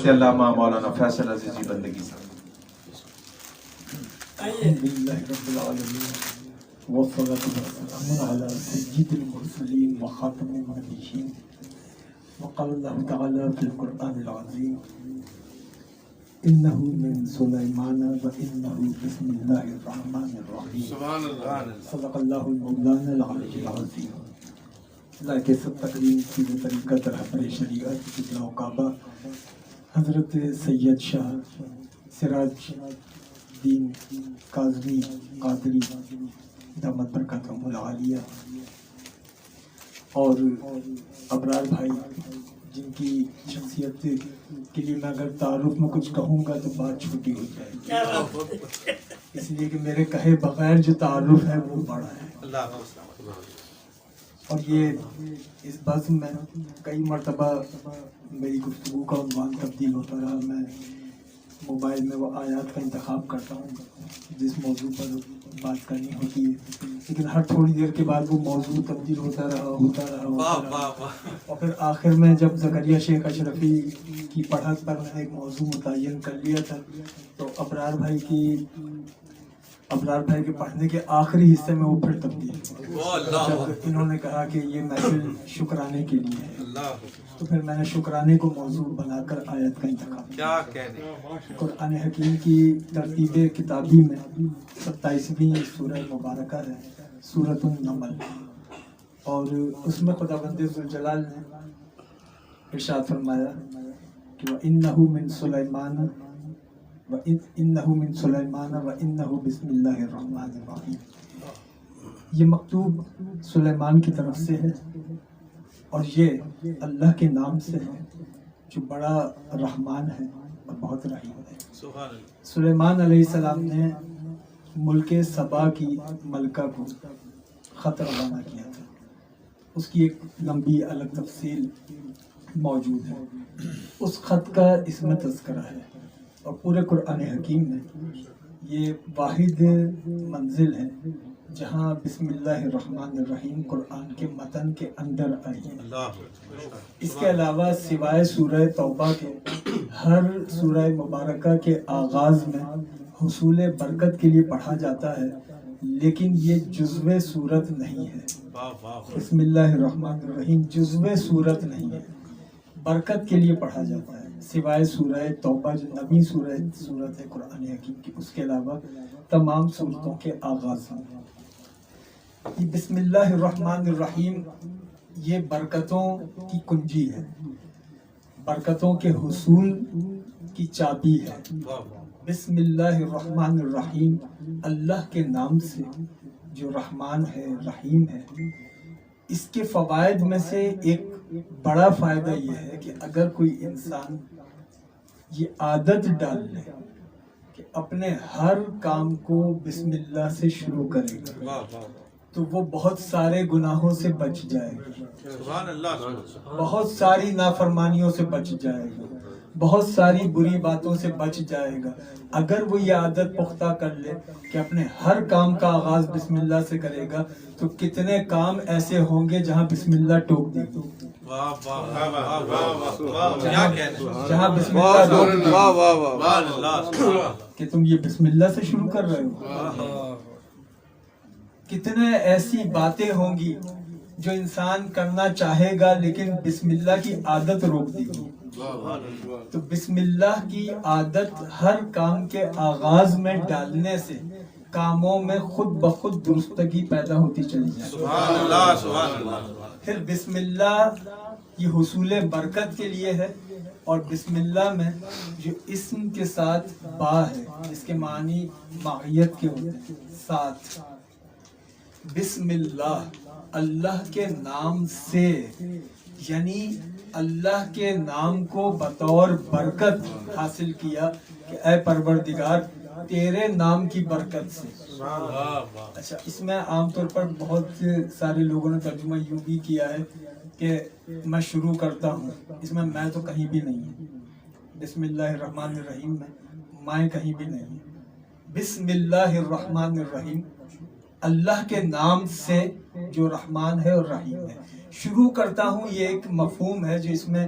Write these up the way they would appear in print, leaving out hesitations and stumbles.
سے علامہ مولانا فیصل عزیزی بندگی صاحب۔ الحمدللہ رب العالمین والصلاة والسلام علی سید المرسلین وخاتم النبیین وقال اللہ تعالی فی القرآن العظیم انہ من سلیمان وانہ بسم اللہ الرحمن الرحیم صدق اللہ المولانا العلی العظیم۔ اللہ کے سب تقریم کی طریقت رہبر شریعت قبلہ و کعبہ حضرت سید شاہ سراج دین کاظمی قادری دامت برکاتہم العالیہ اور ابرار بھائی جن کی شخصیت کے لیے میں اگر تعارف میں کچھ کہوں گا تو بات چھوٹی ہو جائے گی، اس لیے کہ میرے کہے بغیر جو تعارف ہے وہ بڑا ہے۔ اور یہ اس بزم میں کئی مرتبہ میری گفتگو کا عنوان تبدیل ہوتا رہا، میں موبائل میں وہ آیات کا انتخاب کرتا ہوں جس موضوع پر بات کرنی ہوتی ہے، لیکن ہر تھوڑی دیر کے بعد وہ موضوع تبدیل ہوتا رہا اور پھر آخر میں جب زکریا شیخ اشرفی کی پڑھت پر میں نے ایک موضوع متعین کر لیا تھا تو ابرار بھائی کے پڑھنے کے آخری حصے میں وہ پھر تبدیل ہوا جب انہوں نے کہا کہ یہ محفل شکرانے کے لیے ہے، تو پھر میں نے شکرانے کو موضوع بنا کر آیت کا انتخاب کیا۔ قرآن حکیم کی ترتیب کتابی میں 27ویں سورہ مبارکہ ہے، سورۃ النمل، اور اس میں خداوند ذوالجلال نے ارشاد فرمایا کہ وَإِنَّهُ مِن سُلَيْمَانَ وَإِنَّهُ بِسْمِ اللَّهِ الرَّحْمَنِ الرَّحِيمِ۔ یہ مکتوب سلیمان کی طرف سے ہے اور یہ اللہ کے نام سے ہے جو بڑا رحمان ہے اور بہت رحیم ہے۔ سلیمان علیہ السلام نے ملک سبا کی ملکہ کو خط روانہ کیا تھا، اس کی ایک لمبی الگ تفصیل موجود ہے۔ اس خط کا اس میں تذکرہ ہے اور پورے قرآن حکیم میں یہ واحد منزل ہے جہاں بسم اللہ الرحمن الرحیم قرآن کے متن کے اندر آئی ہے۔ اس کے علاوہ سوائے سورہ توبہ کے ہر سورہ مبارکہ کے آغاز میں حصول برکت کے لیے پڑھا جاتا ہے، لیکن یہ جزو سورت نہیں ہے۔ بسم اللہ الرحمن الرحیم جزو سورت نہیں ہے، برکت کے لیے پڑھا جاتا ہے، سوائے سورہ توبہ جو نویں سورت ہے قرآن حکیم کی، اس کے علاوہ تمام سورتوں کے آغاز میں یہ بسم اللہ الرحمن الرحیم یہ برکتوں کی کنجی ہے، برکتوں کے حصول کی چابی ہے۔ بسم اللہ الرحمن الرحیم اللہ کے نام سے جو رحمان ہے رحیم ہے۔ اس کے فوائد میں سے ایک بڑا فائدہ یہ ہے کہ اگر کوئی انسان یہ عادت ڈال لے کہ اپنے ہر کام کو بسم اللہ سے شروع کرے گا تو وہ بہت سارے گناہوں سے بچ جائے گا، بہت ساری نافرمانیوں سے بچ جائے گا، بہت ساری بری باتوں سے بچ جائے گا۔ اگر وہ یہ عادت پختہ کر لے کہ اپنے ہر کام کا آغاز بسم اللہ سے کرے گا تو کتنے کام ایسے ہوں گے جہاں بسم اللہ ٹوک دے گی، جہاں بسم اللہ ٹوک دے گی کہ تم یہ بسم اللہ سے شروع کر رہے ہو۔ کتنے ایسی باتیں ہوں گی جو انسان کرنا چاہے گا لیکن بسم اللہ کی عادت روک دے گی۔ تو بسم اللہ کی عادت ہر کام کے آغاز میں ڈالنے سے کاموں میں خود بخود درستگی پیدا ہوتی چلی جائے۔ پھر بسم اللہ یہ حصول برکت کے لیے ہے، اور بسم اللہ میں جو اسم کے ساتھ با ہے اس کے معنی معیت کے ہوتے ہیں، ساتھ بسم اللہ اللہ کے نام سے، یعنی اللہ کے نام کو بطور برکت حاصل کیا کہ اے پروردگار تیرے نام کی برکت سے۔ اچھا، اس میں عام طور پر بہت سارے لوگوں نے ترجمہ یوں بھی کیا ہے کہ میں شروع کرتا ہوں، اس میں میں تو کہیں بھی نہیں ہے، بسم اللہ الرحمن الرحیم میں میں کہیں بھی نہیں ہے۔ بسم اللہ الرحمن الرحیم اللہ کے نام سے جو رحمان ہے اور رحیم ہے، شروع کرتا ہوں، یہ ایک مفہوم ہے جو اس میں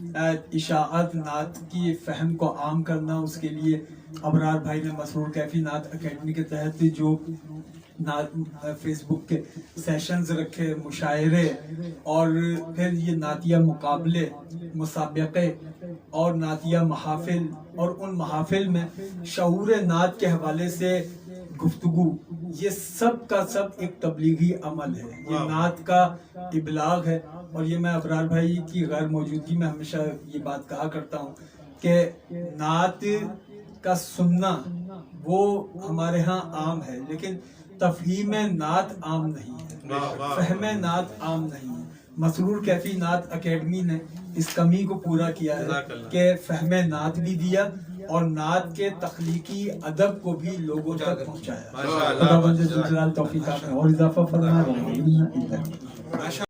اشاعت نعت کی فہم کو عام کرنا، اس کے لیے ابرار بھائی نے مسرور کیفی نعت اکیڈمی کے تحت جو فیس بک کے سیشنز رکھے، مشاعرے، اور پھر یہ نعتیہ مقابلے، مسابقے اور نعتیہ محافل، اور ان محافل میں شعور نعت کے حوالے سے گفتگو، یہ سب کا سب ایک تبلیغی عمل ہے، یہ نعت کا ابلاغ ہے۔ اور یہ میں ابرار بھائی کی غیر موجودگی میں ہمیشہ یہ بات کہا کرتا ہوں کہ نعت کا سننا وہ ہمارے ہاں عام ہے، لیکن تفہیم نعت عام نہیں ہے، فہم نعت عام نہیں ہے۔ مسرور کیفی نعت اکیڈمی نے اس کمی کو پورا کیا ہے کہ فہم نعت بھی دیا اور نعت کے تخلیقی ادب کو بھی لوگوں تک پہنچایا۔ خدا بند ذوالجلال توفیق عطا اور اضافہ فرمائے۔